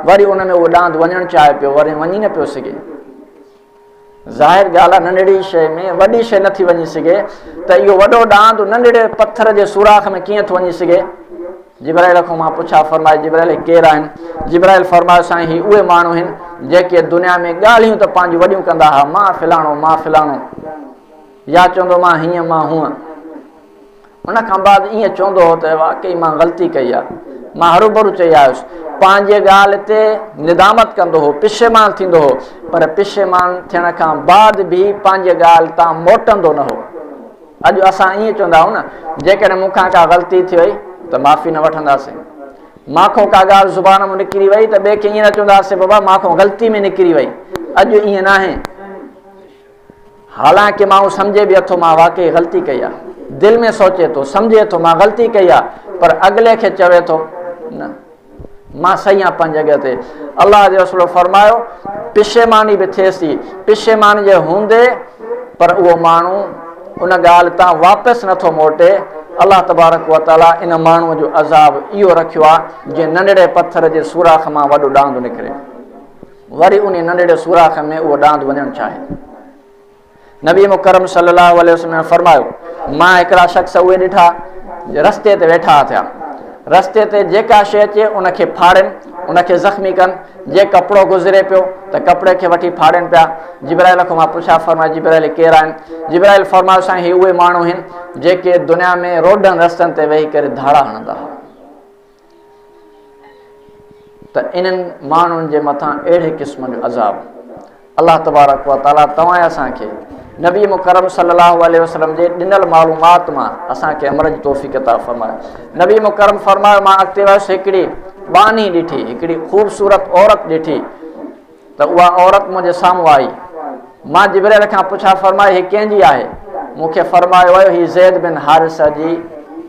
वरी उन में उहो ॾांद वञणु चाहे पियो, वरी वञी न पियो सघे। ज़ाहिर ॻाल्हि आहे, नंढड़ी शइ में वॾी शइ नथी वञी सघे, त इहो वॾो ॾांद नंढड़े पथर जे सुराख में कीअं थो वञी सघे। जिब्राइल खां मां पुछा, फरमाए जिब्राइल केरु आहिनि? जिब्राइल फरमायो साईं ही उहे माण्हू आहिनि जेके दुनिया में ॻाल्हियूं त पंहिंजूं वॾियूं कंदा हुआ, मां फिलाणो मां फिलाणो, या चवंदो मां हीअं मां हूअं। उन खां बाद ईअं चवंदो हो त वाकई मां ग़लती कई आहे, मां हरूभरू चई आयुसि। पंहिंजे ॻाल्हि ते निदामत कंदो हो, पिशेमान थींदो हो, पर पिशेमान थियण खां बाद बि पंहिंजे ॻाल्हि तां मोटंदो न हो। अॼु असां ईअं चवंदा आहियूं न, जेकॾहिं मूंखां का ग़लती थी वई त माफ़ी न वठंदासीं। माखो का ॻाल्हि ज़ुबान मां निकिरी वई त ॿिए खे ईअं न चवंदासीं बाबा माखो ग़लती में निकिरी वई। अॼु ईअं न आहे। हालांकि माण्हू सम्झे बि अथो मां वाकई ग़लती कई आहे, दिलि में सोचे थो, सम्झे थो मां ग़लती कई आहे, पर अॻिले खे चवे थो न मां सही आहियां पंहिंजी जॻह ते। अलाह जो रसूल फरमायो पिशेमानी बि थिएसि, पिशेमानी जे हूंदे पर उहो माण्हू उन ॻाल्हि तां वापसि नथो मोटे। अलाह तबारक व तआला इन माण्हूअ जो अज़ाब इहो रखियो आहे जीअं नंढड़े पथर जे सुराख मां वॾो ॾांद निकिरे, वरी उन नंढड़े सुराख में उहो ॾांद वञणु चाहे। नबी मुकरम सल्लल्लाहु अलैहि वसल्लम फरमायो, मां हिकिड़ा शख़्स उहे ॾिठा रस्ते ते वेठा थिया, रस्ते ते जेका शइ अचे उनखे फाड़नि, उनखे ज़ख़्मी कनि। जे कपिड़ो गुज़रे पियो त कपिड़े खे वठी फाड़नि पिया। जिब्राइल खां मां पुछा, फरमायो जिब्राइल केरु आहिनि? जिब्राइल फरमायो साईं ही उहे माण्हू आहिनि जेके दुनिया में रोडनि रस्तनि ते वेही करे धाड़ा हणंदा हुआ। त इन्हनि माण्हुनि जे मथां अहिड़े क़िस्म जो अज़ाब अलाह तबारक व तआला तव्हां असांखे नबी मुकरम सल्लल्लाहु अलैहि वसल्लम जे ॾिनल मालूमात मां असांखे अमल जी तौफ़ीक़ अता फ़रमाए। नबी मुकरम फरमायो मां अॻिते वियुसि, हिकिड़ी बानी ॾिठी, हिकिड़ी ख़ूबसूरत औरत ॾिठी, त उहा औरत मुंहिंजे साम्हूं आई। मां जिब्राइल खां पुछा, फरमायो हीअ कंहिंजी आहे? मूंखे फरमायो वियो हीअ ज़ैद बिन हारिसा जी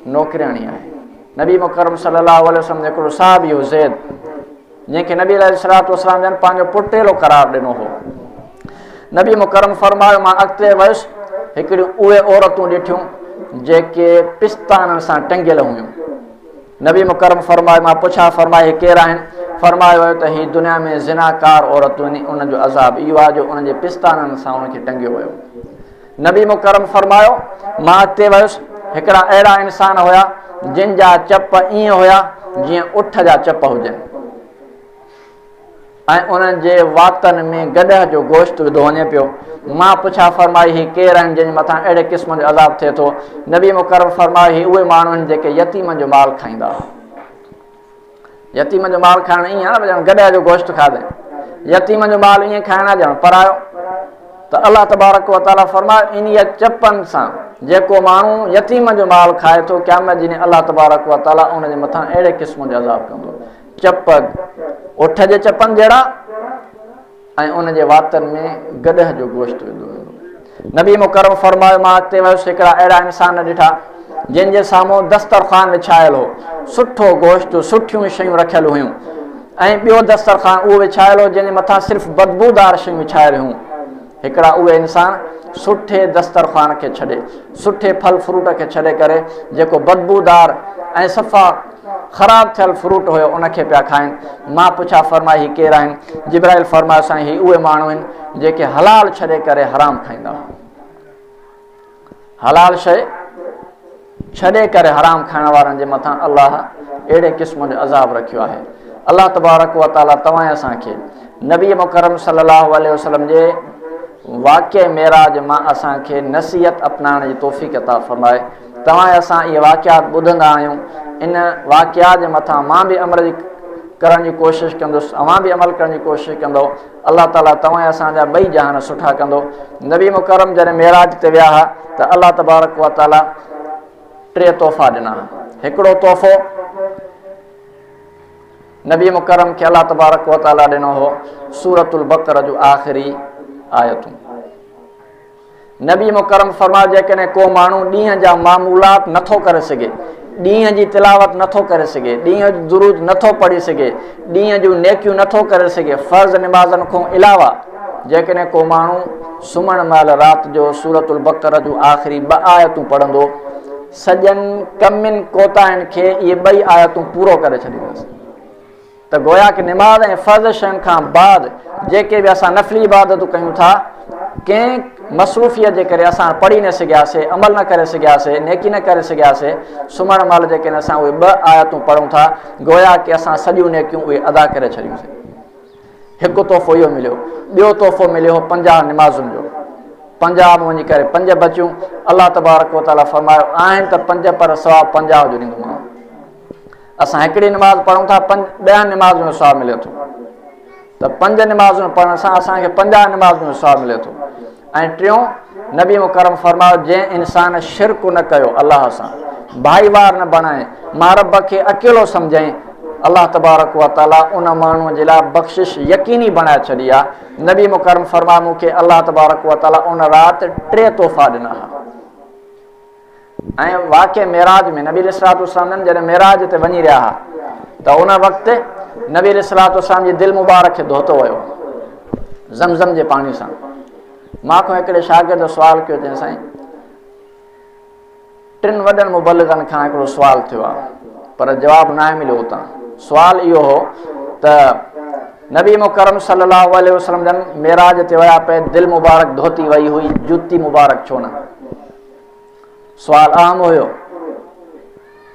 नौकिराणी आहे। नबी मुकरम सल्लल्लाहु अलैहि वसल्लम हिकिड़ो साहबी हो ज़ैद, जंहिंखे नबी अलैहिस्सलातु वस्सलाम जन पंहिंजो पुटेलो करार ॾिनो हो। नबी मुकरम फरमायो मां अॻिते वियुसि, हिकिड़ियूं उहे औरतूं ॾिठियूं जेके पिस्ताननि सां टंगियल हुयूं। नबी मुकरम फरमायो मां पुछा, फरमाए हे केरु आहिनि? फरमायो वियो त हीअ दुनिया में ज़िनाकार औरतूं आहिनि, उनजो अज़ाब इहो आहे जो उनजे पिस्ताननि सां उनखे टंगियो वियो। नबी मुकरम फरमायो मां अॻिते वियुसि, हिकिड़ा अहिड़ा इंसान हुया जिन जा चप ईअं हुया जीअं उठ जा चप हुजनि, ऐं उन्हनि जे वातनि में गॾह जो गोश्त विधो वञे पियो। मां पुछा, फरमाई ही केरु आहिनि जंहिंजे मथां अहिड़े क़िस्म जो अज़ाब थिए थो? नबी मुकरम फरमायो ही उहे माण्हू आहिनि जेके यतीम जो माल खाईंदा। यतीम जो माल खाइणु ईअं आहे न ॼण गॾह जो गोश्त खाधे, यतीम जो माल ईअं खाइणु आहे ॼण परायो। त अलाह तबारक व तआला फरमायो इन चपनि सां जेको माण्हू यतीम जो माल खाए थो, क़यामत जी अलाह तबारक व तआला उनजे मथां अहिड़े क़िस्म जो अज़ाब कंदो। चप उठ जे चपनि जहिड़ा ऐं उनजे वातनि में गॾह जो गोश्त विधो वेंदो। नबी मुकरम फरमायो मां अॻिते वियुसि, हिकिड़ा अहिड़ा इंसान ॾिठा जंहिंजे साम्हूं दस्तरख़ान विछायल हो, सुठो गोश्त सुठियूं शयूं रखियल हुयूं, ऐं ॿियो दस्तरख़ान उहो विछायल हो जंहिंजे मथां सिर्फ़ु बदबूदार शयूं विछायल हुयूं। हिकिड़ा उहे इंसान सुठे दस्तरख़ान खे छॾे, सुठे फल फ्रूट खे छॾे करे जेको बदबूदार ऐं सफ़ा ख़राब थियल फ्रूट हुयो उनखे पिया खाइनि। मां पुछा, फरमाई ही केरु आहिनि? जिब्राइल फरमायो साईं ही उहे माण्हू आहिनि जेके हलाल छॾे करे हराम खाईंदा हुआ। हलाल शइ छॾे करे हराम खाइण वारनि जे मथां अलाह अहिड़े क़िस्म जो अज़ाब रखियो आहे। अलाह तबारक व तआला तव्हां असांखे नबी मुकरम सल्लल्लाहु अलैहि वसल्लम जे वाक़िए मेराज मां असांखे नसीहत अपनाइण जी तौफ़ीक़ अता फ़रमाए। तव्हां असां इहे वाक़ियात ॿुधंदा आहियूं, इन वाक़ियात जे मथां मां बि अमल करण जी कोशिशि कंदुसि, अवां बि अमल करण जी कोशिशि कंदो। अलाह ताला तव्हां असांजा ॿई जहान सुठा कंदो। नबी मुकरम जॾहिं मेराज ते विया हुआ त अलाह तबारक व तआला टे तोहफ़ा ॾिना। हिकिड़ो तोहफ़ो नबी मुकरम खे अलाह तबारक व तआला ॾिनो हो सूरतुल बक़रा जो आख़िरी आयतूं। नबी मुकरम फरमायो जेकॾहिं को माण्हू ॾींहं जा मामूलात नथो करे सघे, ॾींहं जी तिलावत नथो करे सघे, ॾींहं जो दुरूद नथो पढ़ी सघे, ॾींहं जूं नेकियूं नथो करे सघे, फ़र्ज़ निमाज़नि खां अलावा जेकॾहिं को माण्हू सुम्हण महिल राति जो सूरतुल बक़रा जूं आख़िरी 2 आयतूं पढ़ंदो, सॼनि कमियुनि कोताहियुनि खे इहे 2 आयतूं पूरो करे छॾींदसि। त गोया कि निमाज़ ऐं फ़र्ज़ शयुनि खां बाद जेके बि असां नफ़ली इबादतूं कयूं था, कंहिं मसरूफ़ियत जे करे असां पढ़ी न सघियासीं, अमल न करे सघियासीं, नेकी न करे सघियासीं, सुम्हण महिल जेकॾहिं असां उहे 2 आयतूं पढ़ूं था, गोया कि असां सॼियूं नेकियूं उहे अदा करे छॾियूंसीं। हिकु तोहफ़ो इहो मिलियो। ॿियो तोहफ़ो मिलियो 50 निमाज़ुनि जो। 50 में वञी करे 5 बचियूं। अलाह तबारक व तआला फरमायो आहिनि त 5 पर सवाबु 50 जो ॾींदोमांव। असां हिकिड़ी निमाज़ पढ़ूं था, 5 निमाज़ुनि जो सवाबु मिले थो, त 5 निमाज़ूं पढ़ण सां असांखे 50 निमाज़ुनि जो सवाबु मिले थो। ऐं टियों, नबी मुकरम फरमायो जंहिं इंसान शिरक न कयो अलाह सां, भाईवार न बणाए, मां रब खे अकेलो सम्झाई, अलाह तबारक व तआला उन माण्हूअ जे लाइ बख़्शिश यकीनी बणाए छॾी आहे। नबी मुकरम फरमायो मूंखे अलाह तबारक व तआला उन राति 3 तोहफ़ा ॾिना हुआ। ऐं वाक़ई मेराज में नबी अलैहिस्सलातु वस्सलाम जॾहिं मेराज ते वञी रहिया हुआ त उन वक़्तु नबी अलैहिस्सलातु वस्सलाम जी दिलि मुबारक खे धोतो वियो ज़मज़म जे पाणी सां। मां हिकिड़े शागिर्द सुवाल कयो, चई साईं 3 वॾनि मुबल्लिगनि खां हिकिड़ो सुवाल थियो आहे पर जवाबु न मिलियो उतां। सुवाल इहो हो त नबी मुकरम सल्लल्लाहु अलैहि वसल्लम जन मेराज ते विया पे, दिलि मुबारक धोती वई हुई, जूती मुबारक छो न? सुवाल अहम हुयो।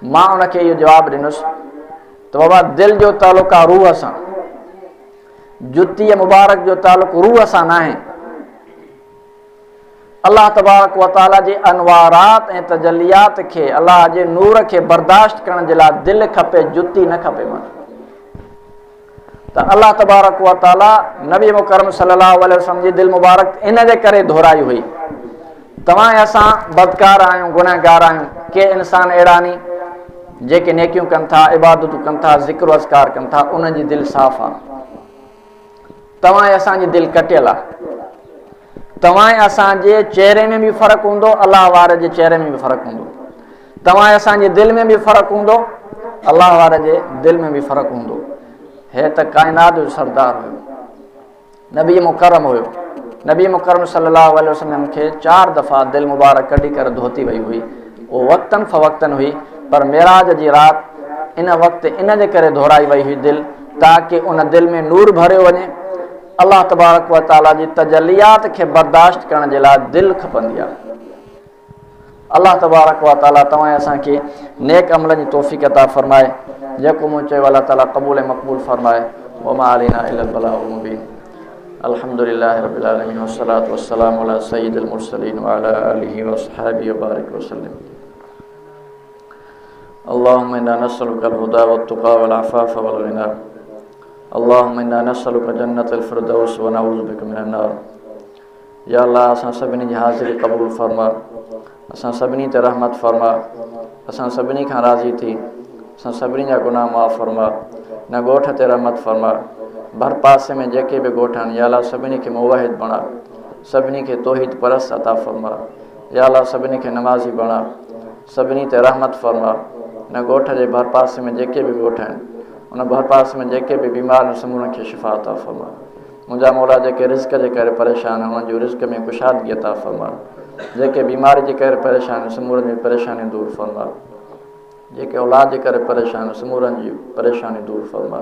मां उनखे इहो जवाबु ॾिनुसि त बाबा दिलि जो तालुक़ु आहे रूह सां, जुती मुबारक जो तालुक़ु रूह सां न आहे। अल्लाह तबारक व तआला जे अनवारात ऐं तजलियात खे, अल्लाह जे नूर खे बर्दाश्त करण जे लाइ दिलि खपे, जुती न खपे। त अल्लाह तबारक व तआला नबी मुकरम सल्लल्लाहु अलैहि वसल्लम जी दिलि मुबारक इन जे करे दोहराई हुई। तव्हां ऐं असां बदकार आहियूं, गुनहगार आहियूं। के इंसान अहिड़ा आहिनि जेके नेकियूं कनि था, इबादतूं कनि था, ज़िक्र अज़कार कनि था, उन्हनि जी दिलि साफ़ आहे। तव्हां ऐं असांजी दिलि कटियल आहे। तव्हां ऐं असांजे चहिरे में बि फ़र्क़ु हूंदो, अलाह वारे जे चहिरे में बि फ़र्क़ु हूंदो। तव्हां ऐं असांजी दिलि में बि फ़र्क़ु हूंदो, अलाह वारे जे दिलि में बि फ़र्क़ु हूंदो। हे त काइनात जो सरदार हुयो, नबी मुकरम हुयो। नबी मुकरम सल्लल्लाहु अलैहि वसल्लम खे 4 दफ़ा दिलि मुबारक कढी करे धोती वई हुई। उहो वक़्तन फ़वक़्तन हुई, पर मेराज जी राति इन वक़्तु इन जे करे दोहराई वई हुई दिलि, ताकि उन दिलि में नूर भरियो वञे। अल्लाह तबारक व तआला जी तजलियात खे बर्दाश्त करण जे लाइ दिलि खपंदी आहे। अल्लाह तबारक व तआला तव्हां असांखे नेक अमलनि जी तौफ़ीक़ अता फ़रमाए। जेको मूं चयो अल्लाह ताला क़बूल ऐं मक़बूल फ़रमाए। वमा अलैना इल्लल बलागुल मुबीन। अल्हम्दुलिल्लाहि रब्बिल आलमीन वस्सलातु वस्सलामु अला सय्यिदिल मुरसलीन व अला आलिहि व अस्हाबिहि व बारिक वसल्लम। अल्लाहुम्मा इन्ना नस्अलुकल हुदा वत्तुक़ा वल अफ़ाफ़ वल ग़िना। अल्लाहुम्मा इन्ना नस्अलुका जन्नतल फ़िरदौस व नऊज़ु बिका मिनन नार। या अल्लाह असां सभिनी जी हाज़िरी क़बूल फ़रमा, असां सभिनी ते रहमत फ़रमा, असां सभिनी खां राज़ी थी, असां सभिनी जा गुनाह माफ़ फ़रमा। न ॻोठ ते रहमत फ़रमा, भर पासे में जेके बि ॻोठ आहिनि, या अल्लाह सभिनी खे मुवहिद बणा, सभिनी खे तौहीद परस्त अता फ़रमा। या अल्लाह सभिनी खे नमाज़ी बणा, सभिनी ते रहमत फ़रमा। न ॻोठ जे भर पासे में जेके बि ॻोठ आहिनि, उन भर पासे में जेके बि बीमार आहिनि, समूरनि खे शिफ़ा अता फ़रमा। मुंहिंजा मौला जेके रिज़्क़ जे करे परेशान आहिनि, उन्हनि जो रिज़्क़ में कुशादगी अता फ़रमा। जेके बीमारी जे करे परेशान आहिनि, समूरनि जी परेशानी दूर फ़रमा। जेके औलाद जे करे परेशान आहिनि, समूरनि जी परेशानी दूर फ़रमा।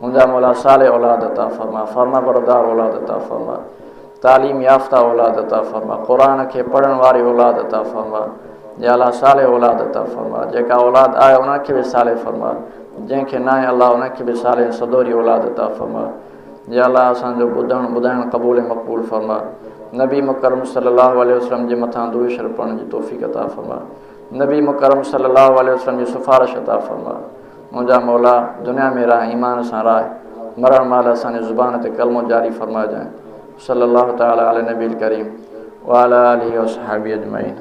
मुंहिंजा मौला साले औलाद अता फ़रमा, फ़र्मा बरदार औलाद अता फ़रमा, तालीम याफ़्ता औलाद अता फ़रमा, क़ुरान खे पढ़ण वारी औलाद अता फ़रमा। या अल्लाह साले औलाद अता फ़रमा। जेका औलाद आहे उनखे बि साले फ़रमा, जंहिंखे न आहे अल्लाह उनखे बि साले सदोरी औलाद अता फ़रमा। या अल्लाह असांजो ॿुधाइण क़बूल ऐं मक़बूल फ़रमा। नबी मुकरम सल्लल्लाहु अलैहि वसल्लम जे मथां दुरूद शरीफ़ पढ़ण जी तौफ़ीक़ अता फ़रमा। नबी मुकरम सल्लल्लाहु अलैहि वसल्लम जी सिफ़ारिश अता फ़रमा। मुंहिंजा मौला दुनिया में राह ईमान सां राह, मरण महिल असांजी ज़ुबान ते कलमो जारी फ़रमाइजांइ। सल्लल्लाहु तआला अला नबील करीम व अला आलिहि व अस्हाबिहि अजमईन।